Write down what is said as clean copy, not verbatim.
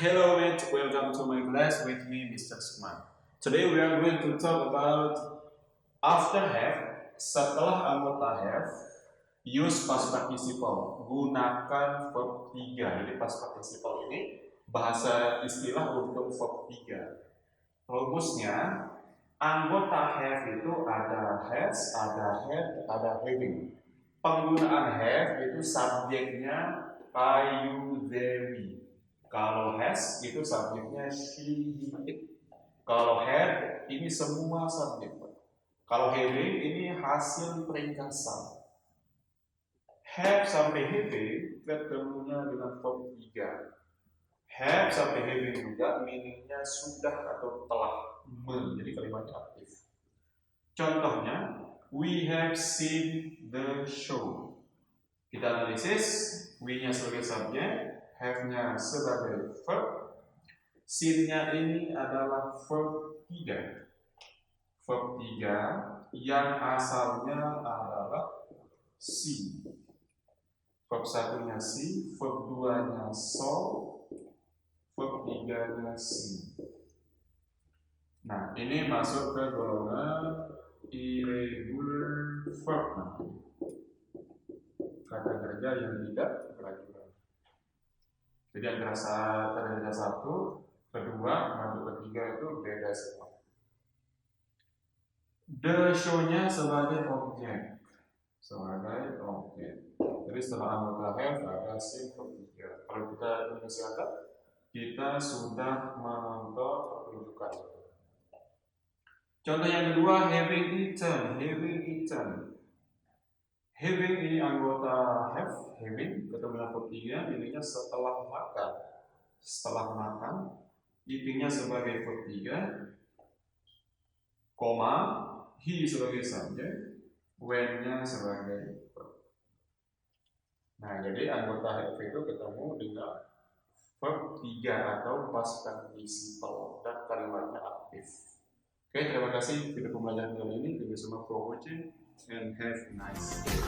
Hello mate, welcome to my class with me Mr. Sukman. Today we are going to talk about after have, setelah anggota have, use past participle, gunakan verb 3. Jadi past participle ini bahasa istilah untuk verb 3. Rumusnya, anggota have itu ada has, ada had, ada having. Penggunaan have itu subjeknya I, you, they, we. Kalau has itu subjeknya she, he, it. Kalau had ini semua subjek. Kalau having ini hasil peringkasan. Have sampai having ketemunya dengan verb 3. Have sampai having juga meaningnya sudah atau telah jadi kalimatnya aktif. Contohnya, we have seen the show. Kita analisis, we-nya sebagai subjek, have-nya sebagai verb, seen-nya ini adalah verb 3. Verb 3 yang asalnya adalah see. Verb 1-nya see, verb 2-nya saw, verb 3-nya see. Nah, ini masuk ke golongan irregular verb nanti. Kata kerja yang tidak beraturan. Jadi antara kata kerja 1, kedua, masuk ketiga itu beda semua. The show-nya sebagai objek. Jadi setelah anggota have ada seen verb 3. Kalau kita inisiatif, kita sudah menonton pertunjukan. Contoh yang kedua, having eaten. Having ini anggota have, having ketemu dengan verb 3, ininya setelah makan. Setelah makan, eating-nya sebagai verb 3, koma, he sebagai subjek, when-nya sebagai verb. Nah, jadi anggota have itu ketemu dengan verb 3 atau past participle dan kalimatnya aktif. Oke, terima kasih video pembelajaran kali ini. Thank you so much for watching and have a nice day.